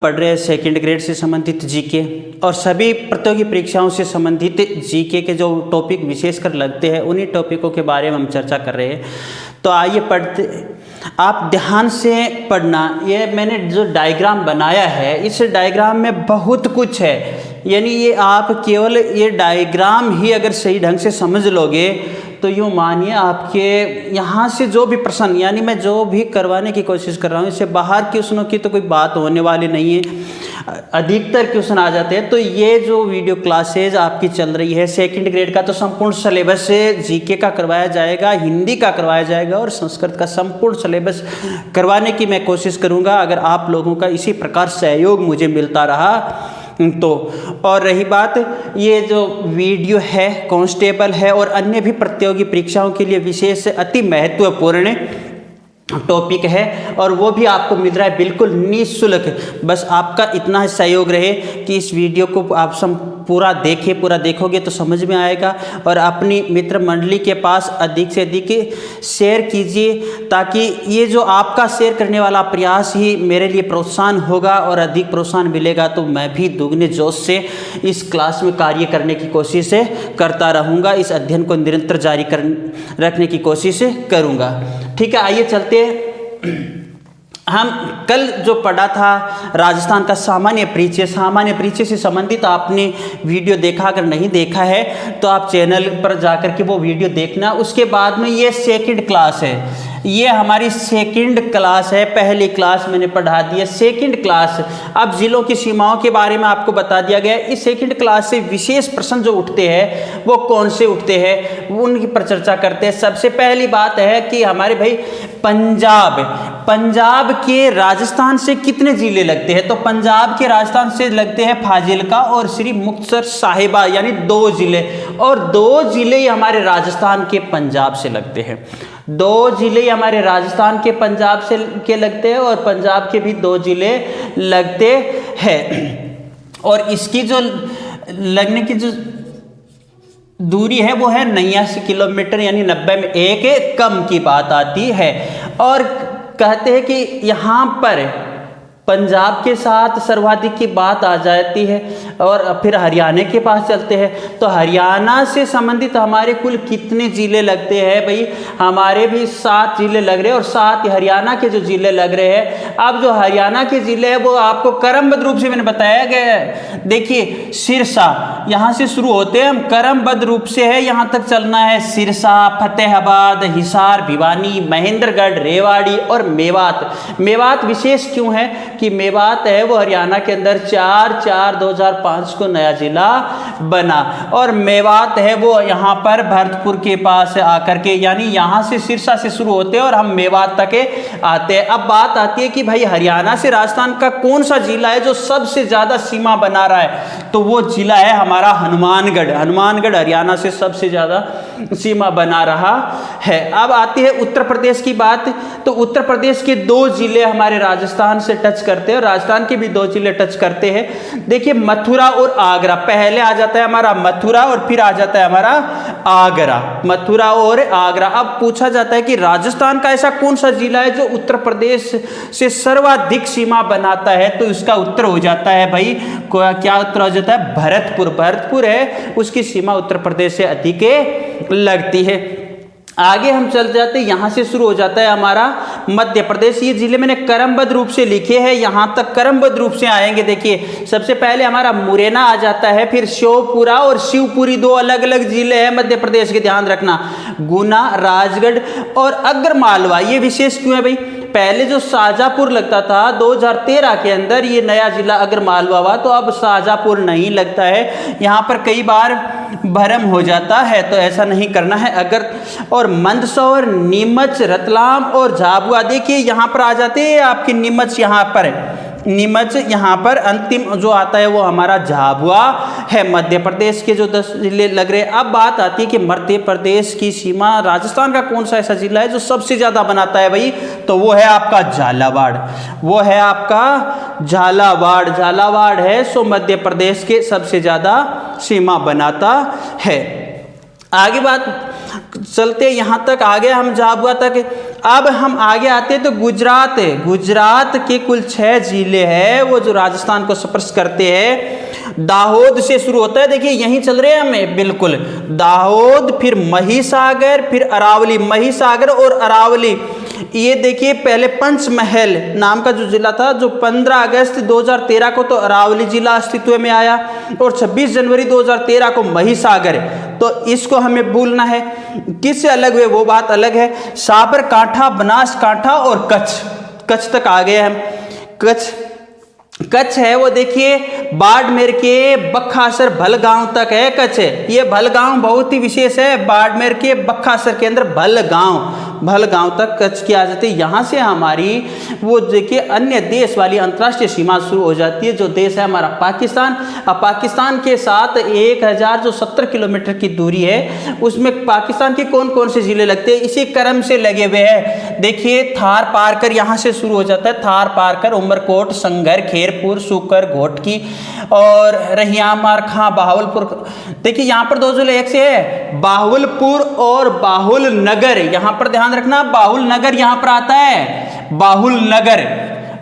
पढ़ रहे हैं सेकंड ग्रेड से संबंधित जीके और सभी प्रतियोगी परीक्षाओं से संबंधित जीके के जो टॉपिक विशेषकर लगते हैं उन्हीं टॉपिकों के बारे में हम चर्चा कर रहे हैं। तो आइए पढ़ते, आप ध्यान से पढ़ना। ये मैंने जो डायग्राम बनाया है इस डायग्राम में बहुत कुछ है, यानी ये आप केवल ये डायग्राम ही अगर सही ढंग से समझ लोगे तो यूँ मानिए आपके यहाँ से जो भी प्रश्न, यानी मैं जो भी करवाने की कोशिश कर रहा हूँ इससे बाहर क्वेश्चनों की तो कोई बात होने वाली नहीं है, अधिकतर क्वेश्चन आ जाते हैं। तो ये जो वीडियो क्लासेज आपकी चल रही है सेकंड ग्रेड का, तो संपूर्ण सिलेबस से जीके का करवाया जाएगा, हिंदी का करवाया जाएगा और संस्कृत का संपूर्ण सिलेबस करवाने की मैं कोशिश करूँगा, अगर आप लोगों का इसी प्रकार सहयोग मुझे मिलता रहा तो। और रही बात, ये जो वीडियो है कांस्टेबल है और अन्य भी प्रतियोगी परीक्षाओं के लिए विशेष अति महत्वपूर्ण टॉपिक है और वो भी आपको मिल रहा है बिल्कुल निःशुल्क। बस आपका इतना ही सहयोग रहे कि इस वीडियो को आप पूरा देखोगे तो समझ में आएगा और अपनी मित्र मंडली के पास अधिक से अधिक शेयर कीजिए, ताकि ये जो आपका शेयर करने वाला प्रयास ही मेरे लिए प्रोत्साहन होगा और अधिक प्रोत्साहन मिलेगा तो मैं भी दुगने जोश से इस क्लास में कार्य करने की कोशिश करता रहूँगा, इस अध्ययन को निरंतर जारी रखने की कोशिश करूँगा। ठीक है, आइए चलते हैं। हम कल जो पढ़ा था राजस्थान का सामान्य परिचय से संबंधित आपने वीडियो देखा, अगर नहीं देखा है तो आप चैनल पर जाकर के वो वीडियो देखना। उसके बाद में ये सेकंड क्लास है, ये हमारी सेकंड क्लास है, पहली क्लास मैंने पढ़ा दी है, सेकंड क्लास। अब जिलों की सीमाओं के बारे में आपको बता दिया गया है। इस सेकंड क्लास से विशेष प्रश्न जो उठते हैं वो कौन से उठते हैं उनकी पर चर्चा करते हैं। सबसे पहली बात है कि हमारे भाई पंजाब के राजस्थान से कितने जिले लगते हैं, तो पंजाब के राजस्थान से लगते हैं फाजिलका और श्री मुक्तसर साहिबा, यानी 2 जिले, और 2 जिले ही हमारे राजस्थान के पंजाब से लगते हैं। 2 जिले हमारे राजस्थान के पंजाब से के लगते हैं और पंजाब के भी 2 जिले लगते हैं। और इसकी जो लगने की जो दूरी है वो है 89 किलोमीटर, यानी 90 में एक कम की बात आती है। और कहते हैं कि यहाँ पर पंजाब के साथ सर्वाधिक की बात आ जाती है। और फिर हरियाणा के पास चलते हैं, तो हरियाणा से संबंधित हमारे कुल कितने ज़िले लगते हैं भाई, हमारे भी 7 ज़िले लग रहे हैं और 7 हरियाणा के जो ज़िले लग रहे हैं। अब जो हरियाणा के ज़िले हैं वो आपको क्रमबद्ध रूप से मैंने बताया गया है। देखिए सिरसा यहाँ से शुरू होते हैं हम, क्रमबद्ध रूप से है, यहाँ तक चलना है सिरसा, फतेहाबाद, हिसार, भिवानी, महेंद्रगढ़, रेवाड़ी और मेवात विशेष क्यों है कि मेवात है वो हरियाणा के अंदर 4/4/2005 को नया जिला बना, और मेवात है वो यहाँ पर भरतपुर के पास आकर के, यानी यहाँ से सिरसा से शुरू होते हैं और हम मेवात तक आते हैं। अब बात आती है कि भाई हरियाणा से राजस्थान का कौन सा जिला है जो सबसे ज़्यादा सीमा बना रहा है, तो वो जिला है हमारा हनुमानगढ़ हरियाणा से सबसे ज़्यादा सीमा बना रहा है। अब आती है उत्तर प्रदेश की बात, तो उत्तर प्रदेश के 2 जिले हमारे राजस्थान से टच करते हैं और राजस्थान के भी 2 जिले टच करते हैं। देखिए मथुरा और आगरा, पहले आ जाता है हमारा मथुरा और फिर आ जाता है हमारा आगरा, मथुरा और आगरा। अब पूछा जाता है कि राजस्थान का ऐसा कौन सा जिला है जो उत्तर प्रदेश से सर्वाधिक सीमा बनाता है, तो इसका उत्तर हो जाता है भाई, क्या उत्तर हो जाता है, भरतपुर है, उसकी सीमा उत्तर प्रदेश से अधिक लगती है। आगे हम चल जाते हैं, यहाँ से शुरू हो जाता है हमारा मध्य प्रदेश। ये जिले मैंने क्रमबद्ध रूप से लिखे हैं, यहाँ तक क्रमबद्ध रूप से आएंगे। देखिए सबसे पहले हमारा मुरैना आ जाता है, फिर श्योपुरा और शिवपुरी 2 अलग अलग जिले हैं मध्य प्रदेश के, ध्यान रखना, गुना, राजगढ़ और अग्रमालवा। ये विशेष क्यों है भाई, पहले जो शाहजहाँपुर लगता था 2013 के अंदर ये नया जिला अग्रमालवा हुआ, तो अब शाहजहाँपुर नहीं लगता है, यहाँ पर कई बार भ्रम हो जाता है, तो ऐसा नहीं करना है। अगर और मंदसौर, नीमच, रतलाम और झाबुआ, देखिए यहाँ पर आ जाते हैं आपकी नीमच, यहाँ पर अंतिम जो आता है वो हमारा झाबुआ है। मध्य प्रदेश के जो 10 जिले लग रहे हैं। अब बात आती है कि मध्य प्रदेश की सीमा राजस्थान का कौन सा ऐसा जिला है जो सबसे ज़्यादा बनाता है भाई, तो वो है आपका झालावाड़ है, सो मध्य प्रदेश के सबसे ज़्यादा सीमा बनाता है। आगे बात चलते यहाँ तक आ गए हम झाबुआ तक। अब हम आगे आते हैं तो गुजरात है। गुजरात के कुल 6 जिले हैं वो जो राजस्थान को स्पर्श करते हैं। दाहोद से शुरू होता है, देखिए यहीं चल रहे हैं हमें बिल्कुल, दाहोद, फिर महिसागर, फिर अरावली। महिसागर और अरावली, ये देखिए पहले पंचमहल नाम का जो जिला था, जो 15 अगस्त 2013 को तो अरावली जिला अस्तित्व में आया और 26 जनवरी 2013 को महिसागर। तो इसको हमें भूलना है, किससे अलग हुए वो बात अलग है। साबरकांठा, बनासकांठा और कच्छ तक आ गए हम। कच्छ है वो देखिए बाड़मेर के बक्खासर भलगांव तक है कच्छ। ये भलगांव बहुत ही विशेष है, बाड़मेर के बक्खासर के अंदर भलगांव तक कच्छ की आ जाती है। यहाँ से हमारी वो देखिए अन्य देश वाली अंतर्राष्ट्रीय सीमा शुरू हो जाती है, जो देश है हमारा पाकिस्तान। अब पाकिस्तान के साथ 1070 किलोमीटर की दूरी है, उसमें पाकिस्तान के कौन कौन से जिले लगते हैं इसी क्रम से लगे हुए हैं। देखिए थार पार कर यहाँ से शुरू हो जाता है, थार पार कर उमरकोट, संगर, खेरपुर, सुकर, घोटकी और रहियाम, मारखा, बाहुलपुर। देखिए यहाँ पर 2 जिले एक से है, बाहुलपुर और बाहुल नगर। यहाँ पर ध्यान रखना, बाहुल नगर यहाँ पर आता है, बाहुल नगर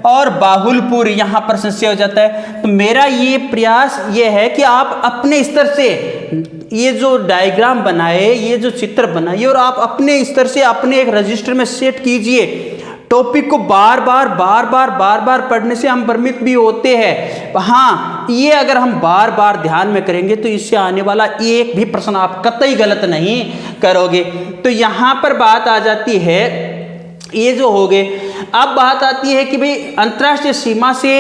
और बाहुलपुर यहाँ पर संशय हो जाता है। तो मेरा ये प्रयास ये है कि आप अपने स्तर से ये जो डायग्राम बनाए, ये जो चित्र बनाइए और आप अपने स्तर से अपने एक रजिस्टर में सेट कीजिए। टॉपिक को बार बार पढ़ने से हम भ्रमित भी होते हैं। हाँ, ये अगर हम बार बार ध्यान में करेंगे तो इससे आने वाला एक भी प्रश्न आप कतई गलत नहीं करोगे। तो यहाँ पर बात आ जाती है, ये जो हो गए। अब बात आती है कि भाई अंतर्राष्ट्रीय सीमा से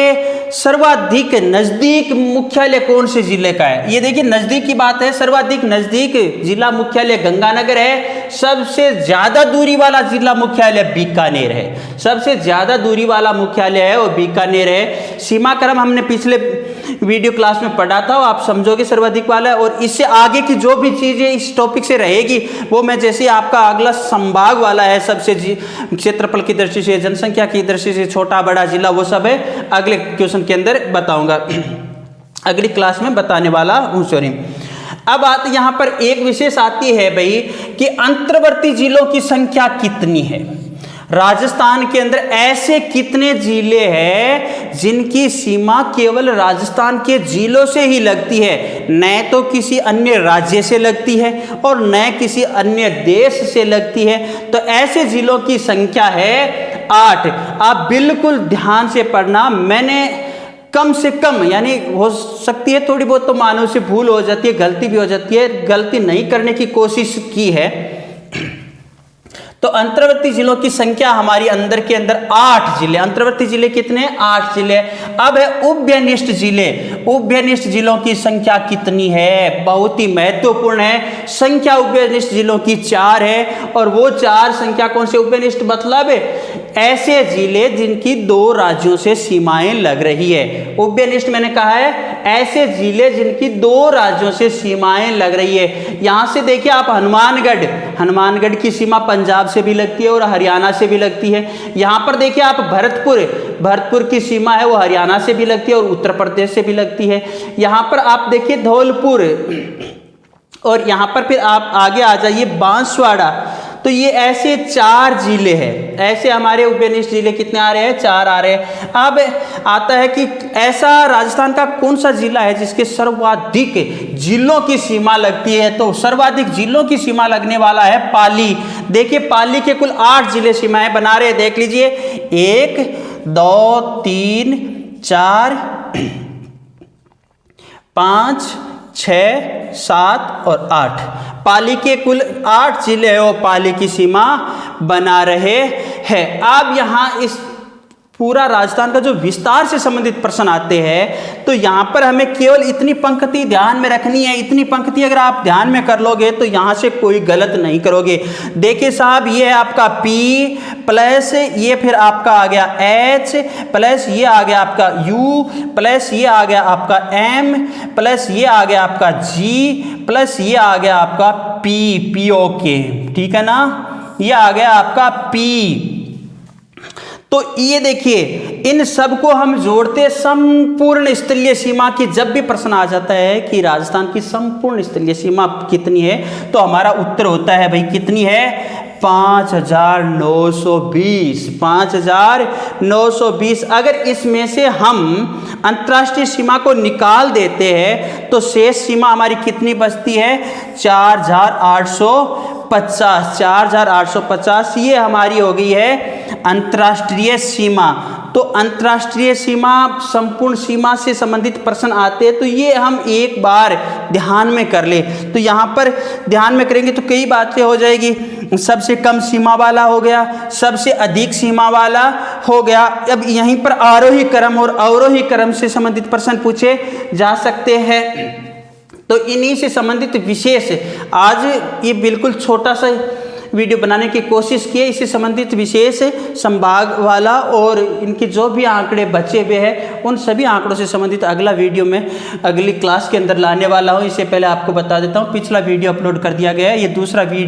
सर्वाधिक नजदीक मुख्यालय कौन से जिले का है। ये देखिए नजदीक की बात है, सर्वाधिक नजदीक जिला मुख्यालय गंगानगर है। सबसे ज्यादा दूरी वाला जिला मुख्यालय बीकानेर है, सबसे ज्यादा दूरी वाला मुख्यालय है वो बीकानेर है। सीमा क्रम हमने पिछले वीडियो क्लास में पढ़ा था, आप समझोगे सर्वाधिक वाला है। और इससे आगे की जो भी चीजें इस टॉपिक से रहेगी वो मैं जैसे आपका अगला संभाग वाला है, सबसे क्षेत्रफल की दृष्टि से, जनसंख्या की दृष्टि से छोटा बड़ा जिला, वो सब है अगले क्वेश्चन के अंदर बताऊंगा, अगली क्लास में बताने वाला हूं। सॉरी, अब बात यहां पर एक विशेष आती है भाई कि अंतर्वर्ती जिलों की संख्या कितनी है। राजस्थान के अंदर ऐसे कितने जिले हैं जिनकी सीमा केवल राजस्थान के जिलों से ही लगती है, न तो किसी अन्य राज्य से लगती है और न किसी अन्य देश से लगती है। तो ऐसे जिलों की संख्या है 8। आप बिल्कुल ध्यान से पढ़ना, मैंने कम से कम, यानी हो सकती है थोड़ी बहुत तो मानव से भूल हो जाती है, गलती भी हो जाती है, गलती नहीं करने की कोशिश की है। तो अंतर्वर्ती जिलों की संख्या हमारी अंदर के अंदर 8 जिले। अंतर्वर्ती जिले कितने? 8 जिले। अब है उभयनिष्ठ जिले। उभयनिष्ठ जिलों की संख्या कितनी है? बहुत ही महत्वपूर्ण है। संख्या उभयनिष्ठ जिलों की 4 है। और वो 4 संख्या कौन से उभयनिष्ठ? मतलब ऐसे जिले जिनकी 2 राज्यों से सीमाएं लग रही है। उभयनिष्ठ मैंने कहा है ऐसे जिले जिनकी 2 राज्यों से सीमाएं लग रही है। यहां से देखिए आप हनुमानगढ़ की सीमा पंजाब से भी लगती है और हरियाणा से भी लगती है। यहां पर देखिए आप भरतपुर की सीमा है वो हरियाणा से भी लगती है और उत्तर प्रदेश से भी लगती है। यहां पर आप देखिए धौलपुर, और यहां पर फिर आप आगे आ जाइए बांसवाड़ा। तो ये ऐसे 4 जिले हैं। ऐसे हमारे उभयनिष्ठ जिले कितने आ रहे हैं? 4 आ रहे हैं। अब आता है कि ऐसा राजस्थान का कौन सा जिला है जिसके सर्वाधिक जिलों की सीमा लगती है? तो सर्वाधिक जिलों की सीमा लगने वाला है पाली। देखिए पाली के कुल 8 जिले सीमाएं बना रहे हैं, देख लीजिए 1 2 3 4 5 6 7 और 8। पाली के कुल 8 जिले हैं वो पाली की सीमा बना रहे हैं। अब यहाँ इस पूरा राजस्थान का जो विस्तार से संबंधित प्रश्न आते हैं तो यहाँ पर हमें केवल इतनी पंक्ति ध्यान में रखनी है। इतनी पंक्ति अगर आप ध्यान में कर लोगे तो यहाँ से कोई गलत नहीं करोगे। देखिए साहब, ये है आपका P प्लस ये फिर आपका आ गया H प्लस ये आ गया आपका U प्लस ये आ गया आपका M प्लस ये आ गया आपका G प्लस ये आ गया आपका POK। ठीक है ना, ये आ गया आपका P। तो ये देखिए, इन सब को हम जोड़ते संपूर्ण स्थलीय सीमा की जब भी प्रश्न आ जाता है कि राजस्थान की संपूर्ण स्थलीय सीमा कितनी है, तो हमारा उत्तर होता है भाई कितनी है, 5920। 5920। अगर इसमें से हम अंतर्राष्ट्रीय सीमा को निकाल देते हैं तो शेष सीमा हमारी कितनी बचती है, 4850। 4850 ये हमारी हो गई है अंतर्राष्ट्रीय सीमा। तो अंतर्राष्ट्रीय सीमा, संपूर्ण सीमा से संबंधित प्रश्न आते हैं तो ये हम एक बार ध्यान में कर ले। तो यहाँ पर ध्यान में करेंगे तो कई बातें हो जाएगी। सबसे कम सीमा वाला हो गया, सबसे अधिक सीमा वाला हो गया। अब यहीं पर आरोही क्रम और अवरोही क्रम से संबंधित प्रश्न पूछे जा सकते हैं। तो इन्हीं से संबंधित विशेष आज ये बिल्कुल छोटा सा वीडियो बनाने की कोशिश की है। इससे संबंधित विशेष संभाग वाला और इनके जो भी आंकड़े बचे हुए हैं उन सभी आंकड़ों से संबंधित अगला वीडियो में अगली क्लास के अंदर लाने वाला हूँ। इससे पहले आपको बता देता हूँ पिछला वीडियो अपलोड कर दिया गया है, ये दूसरा वीडियो